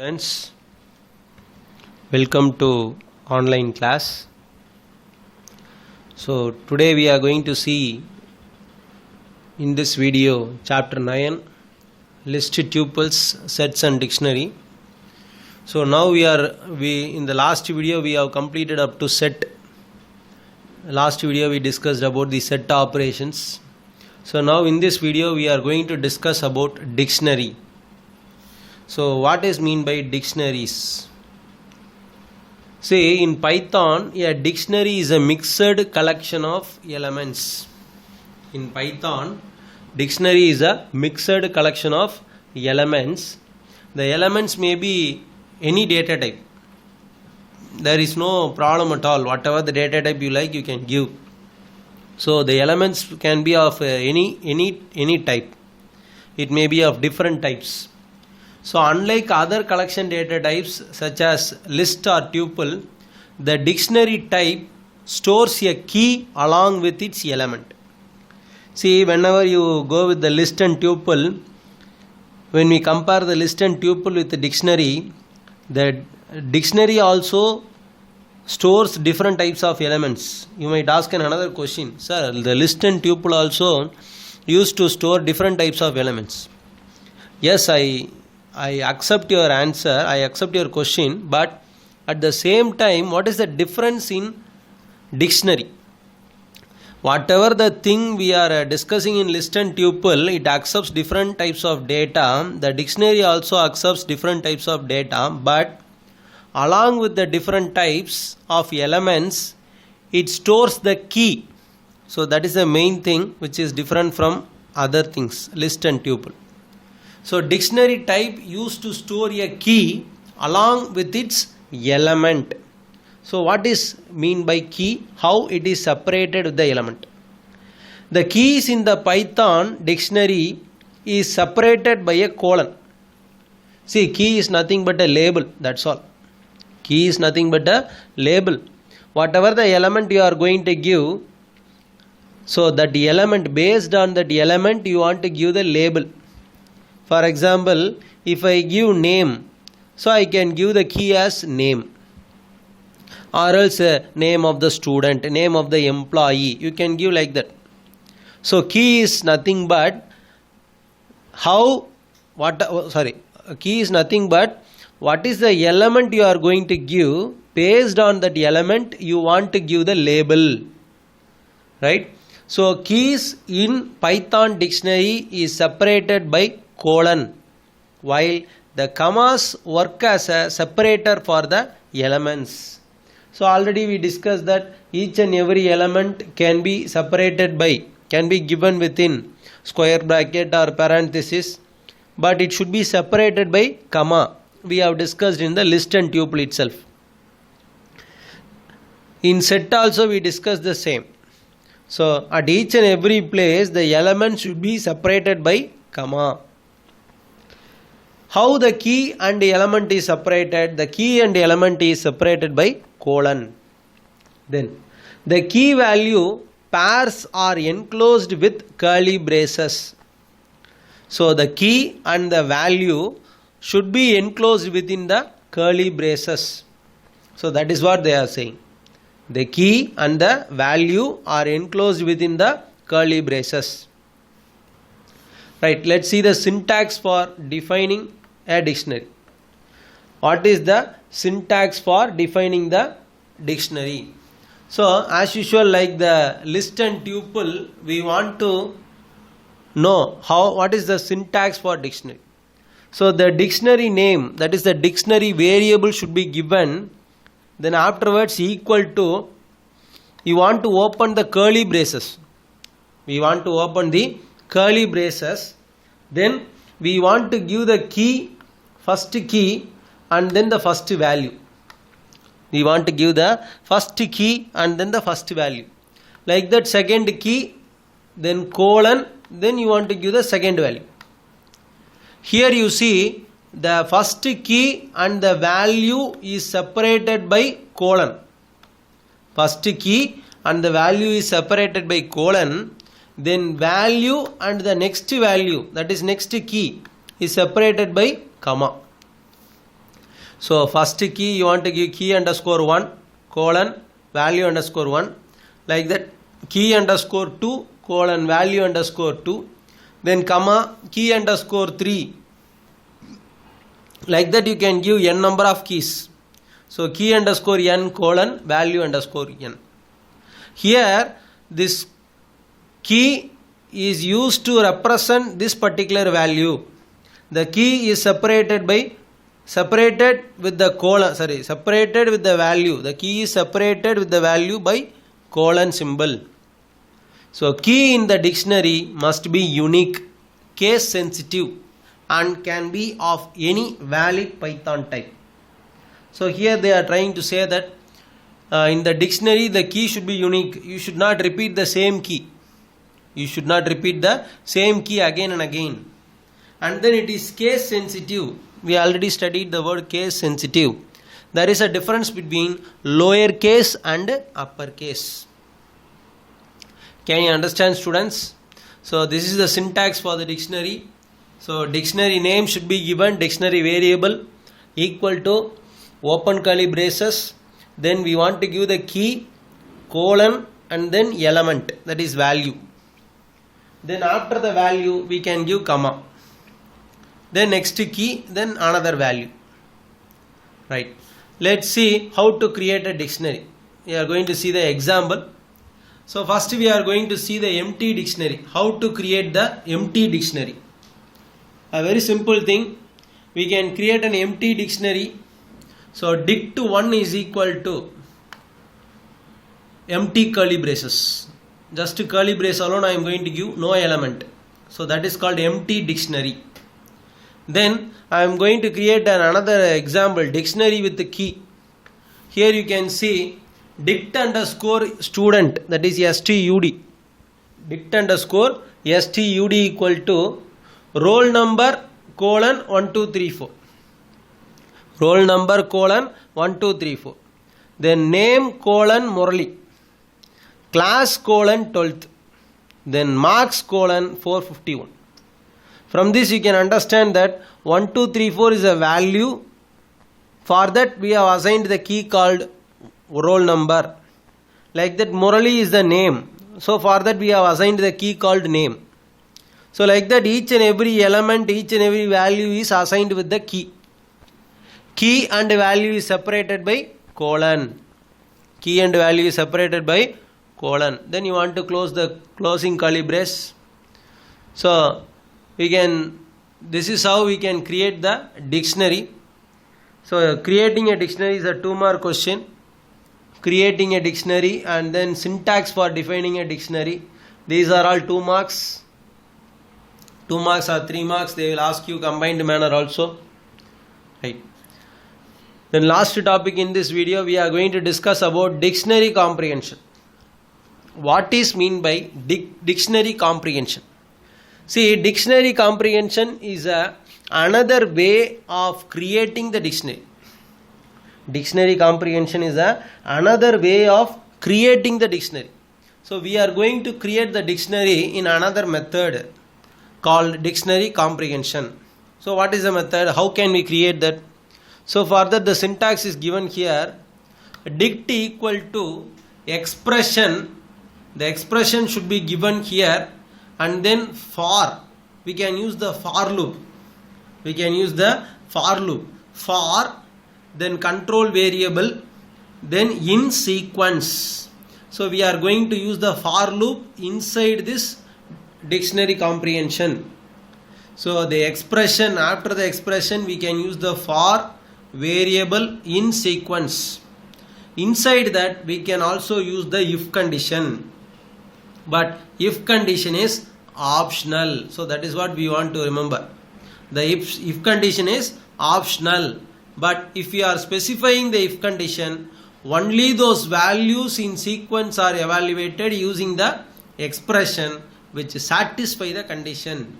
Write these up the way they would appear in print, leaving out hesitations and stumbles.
Friends, welcome to online class. So today we are going to see in this video chapter 9, list tuples, sets and dictionary. So now we in the last video we have completed up to set. Last video we discussed about the set operations. So now in this video we are going to discuss about dictionary. So what is mean by dictionaries? See, in Python, a dictionary is a mixed collection of elements. In Python, dictionary is a mixed collection of elements. The elements may be any data type. There is no problem at all. Whatever the data type you like, you can give. So the elements can be of any type. It may be of different types. So unlike other collection data types such as list or tuple, the dictionary type stores a key along with its element. See, whenever you go with the list and tuple, when we compare the list and tuple with the dictionary also stores different types of elements. You might ask another question, sir, the list and tuple also used to store different types of elements. Yes, I accept your answer, I accept your question, but at the same time, what is the difference in dictionary? Whatever the thing we are discussing in list and tuple, it accepts different types of data. The dictionary also accepts different types of data, but along with the different types of elements, it stores the key. So that is the main thing which is different from other things, list and tuple. So dictionary type used to store a key along with its element. So what is mean by key? How it is separated with the element? The keys in the Python dictionary is separated by a colon. See, key is nothing but a label, that's all. Key is nothing but a label. Whatever the element you are going to give, so that the element, based on that element you want to give the label. For example, if I give name, so I can give the key as name, or else name of the student, name of the employee, you can give like that. So key is nothing but key is nothing but what is the element you are going to give, based on that element you want to give the label, right? So keys in Python dictionary is separated by colon, while the commas work as a separator for the elements. So already we discussed that each and every element can be separated by, can be given within square bracket or parenthesis, but it should be separated by comma. We have discussed in the list and tuple itself. In set also we discussed the same. So at each and every place the element should be separated by comma. How the key and the element is separated? The key and the element is separated by colon. Then the key value pairs are enclosed with curly braces. So the key and the value should be enclosed within the curly braces. So that is what they are saying. The key and the value are enclosed within the curly braces. Right, let's see the syntax for defining a dictionary. What is the syntax for defining the dictionary? So as usual, like the list and tuple, we want to know what is the syntax for dictionary. So the dictionary name, that is the dictionary variable, should be given. Then afterwards equal to, you want to open the curly braces. We want to open the curly braces. Then we want to give the key, first key, and then the first value. We want to give the first key and then the first value. Like that, second key, then colon, then you want to give the second value. Here you see the first key and the value is separated by colon. First key and the value is separated by colon. Then value and the next value, that is next key, is separated by comma. So first key you want to give key underscore 1 colon value underscore 1, like that key underscore 2 colon value underscore 2, then comma key underscore 3, like that you can give n number of keys. So key underscore n colon value underscore n. Here this key is used to represent this particular value. The key is separated with the colon, separated with the value. The key is separated with the value by colon symbol. So key in the dictionary must be unique, case sensitive, and can be of any valid Python type. So here they are trying to say that in the dictionary the key should be unique. You should not repeat the same key. You should not repeat the same key again and again. And then it is case sensitive. We already studied the word case sensitive. There is a difference between lower case and upper case. Can you understand, students? So this is the syntax for the dictionary. So dictionary name should be given dictionary variable equal to open curly braces. Then we want to give the key, colon, and then element, that is value. Then after the value we can give comma. Then next key, then another value. Right. Let's see how to create a dictionary. We are going to see the example. So first we are going to see the empty dictionary. How to create the empty dictionary. A very simple thing. We can create an empty dictionary. So dict1 is equal to empty curly braces. Just curly brace alone I am going to give, no element. So that is called empty dictionary. Then I am going to create another example, dictionary with the key. Here you can see dict underscore student, that is STUD. Dict underscore STUD equal to roll number colon 1234. Roll number colon 1234. Then name colon Murali. Class colon 12th. Then marks colon 451. From this you can understand that 1234 is a value. For that we have assigned the key called roll number. Like that Murali is the name. So for that we have assigned the key called name. So like that each and every element, each and every value is assigned with the key. Key and value is separated by colon. Key and value is separated by colon. Then you want to close the closing curly brace. So this is how we can create the dictionary. So creating a dictionary is a 2-mark question. Creating a dictionary and then syntax for defining a dictionary. These are all 2 marks. 2 marks or 3 marks. They will ask you combined manner also. Right. Then last topic in this video we are going to discuss about dictionary comprehension. What is mean by dictionary comprehension? See, dictionary comprehension is another way of creating the dictionary. Dictionary comprehension is another way of creating the dictionary. So we are going to create the dictionary in another method called dictionary comprehension. So what is the method? How can we create that? So for that the syntax is given here. Dict equal to expression. The expression should be given here. And then for, we can use the for loop. We can use the for loop. For, then control variable, then in sequence. So we are going to use the for loop inside this dictionary comprehension. So the expression, after the expression we can use the for variable in sequence. Inside that we can also use the if condition. But if condition is optional. So that is what we want to remember. The if condition is optional. But if we are specifying the if condition, only those values in sequence are evaluated using the expression which satisfy the condition.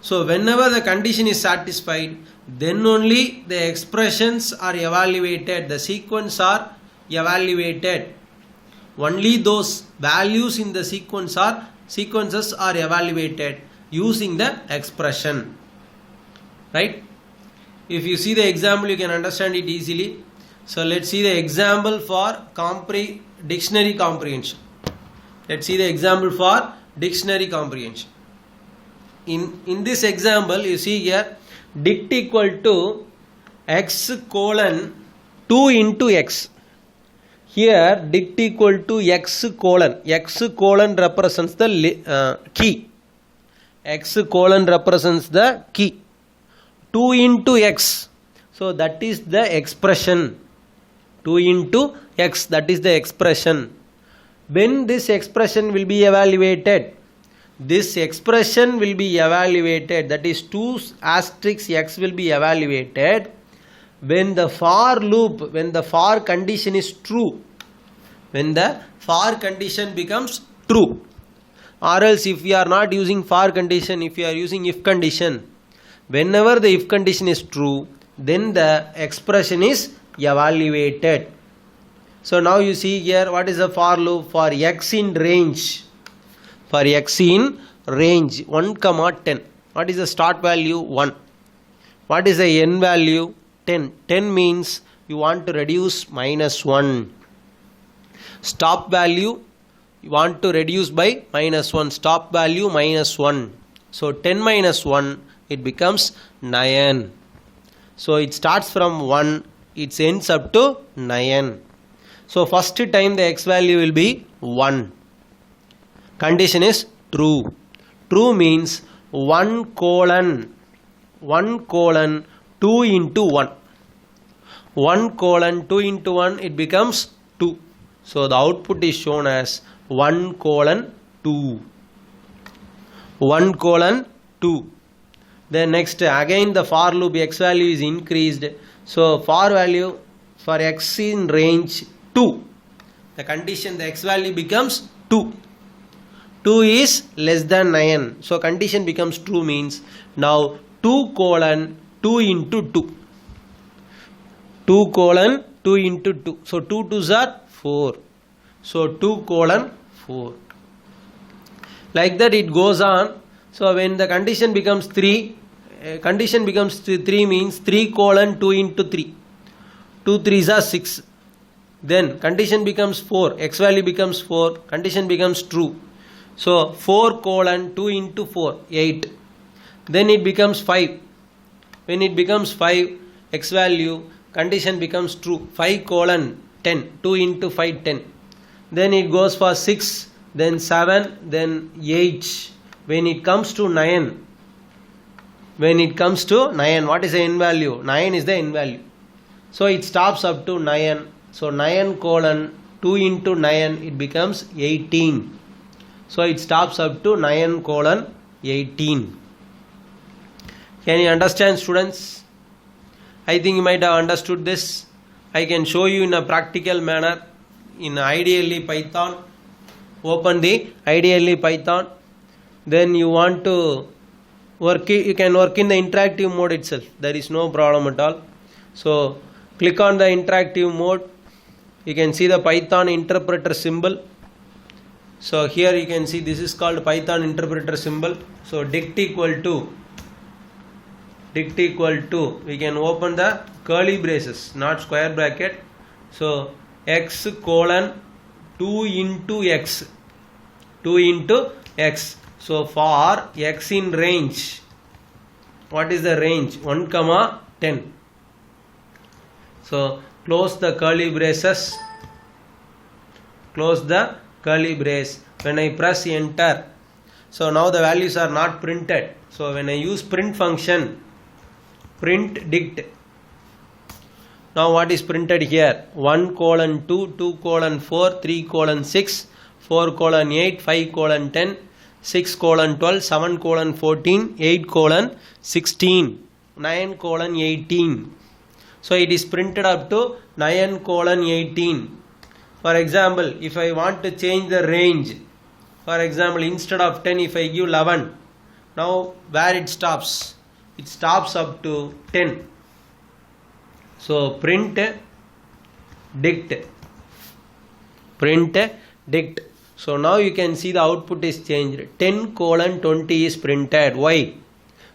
So whenever the condition is satisfied, then only the expressions are evaluated, the sequence are evaluated. Only those values in the sequences are evaluated using the expression. Right? if you see the example, you can understand it easily. So let's see the example for dictionary comprehension. Let's see the example for dictionary comprehension. In this example, you see here, dict equal to x colon 2 into x. Here dict equal to x colon represents the key. X colon represents the key. 2 into x. So that is the expression. 2 into x, that is the expression. When this expression will be evaluated? This expression will be evaluated, that is 2 asterisk x will be evaluated when the for loop, when the for condition is true. When the for condition becomes true. Or else if we are not using for condition, if we are using if condition, whenever the if condition is true, then the expression is evaluated. So now you see here, what is the for loop? For x in range. For x in range 1, 10. What is the start value? 1. What is the n value? 10. 10 means you want to reduce minus 1. Stop value you want to reduce by minus 1. Stop value minus 1. So 10 minus 1, it becomes 9. So it starts from 1, it ends up to 9. So first time the x value will be 1. Condition is true. True means 1 colon 2 into 1. 1 colon 2 into 1, it becomes 2. So the output is shown as 1 colon 2. 1 colon 2. Then next, again the for loop x value is increased. So for value for x in range 2. The condition, the x value becomes 2. 2 is less than 9. So condition becomes true means now 2 colon 2 into 2. 2 colon 2 into 2. So 2 2s are 4. So 2 colon 4. Like that it goes on. So when the condition becomes 3, condition becomes 3 means 3 colon 2 into 3. 2 3s are 6. Then condition becomes 4. X value becomes 4. Condition becomes true. So 4 colon 2 into 4, 8. Then it becomes 5. When it becomes 5, x value, condition becomes true. 5 colon 10. 2 into 5, 10. Then it goes for 6. Then 7. Then 8. When it comes to 9. When it comes to 9, what is the n value? 9 is the n value. So it stops up to 9. So 9 colon 2 into 9, it becomes 18. So it stops up to 9 colon 18. Can you understand, students? I think you might have understood this. I can show you in a practical manner in ideally Python. Open the ideally Python. Then you want to work, you can work in the interactive mode itself. There is no problem at all. So click on the interactive mode. You can see the Python interpreter symbol. So here you can see this is called Python interpreter symbol. So dict equal to, we can open the curly braces, not square bracket. So x colon 2 into x. 2 into x. So for x in range, what is the range? 1, 10. So close the curly braces. Close the curly brace. When I press enter, so now the values are not printed. So when I use print function, print dict, now what is printed here? 1 colon 2, 2 colon 4, 3 colon 6, 4 colon 8, 5 colon 10, 6 colon 12, 7 colon 14, 8 colon 16, 9 colon 18. So it is printed up to 9 colon 18. For example, if I want to change the range, for example, instead of 10, if I give 11, now where it stops? It stops up to 10. So print dict. Print dict. So now you can see the output is changed. 10 colon 20 is printed. Why?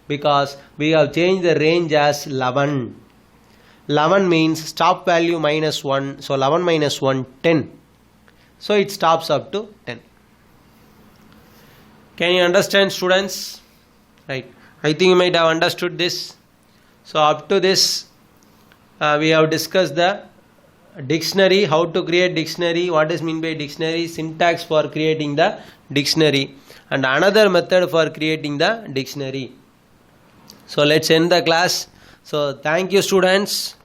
because we have changed the range as 11. 11 means stop value minus 1. So 11 minus 1, 10. So it stops up to 10. Can you understand, students? Right. I think you might have understood this. So up to this, we have discussed the dictionary, how to create dictionary, what is meant by dictionary, syntax for creating the dictionary, and another method for creating the dictionary. So let's end the class. So thank you, students.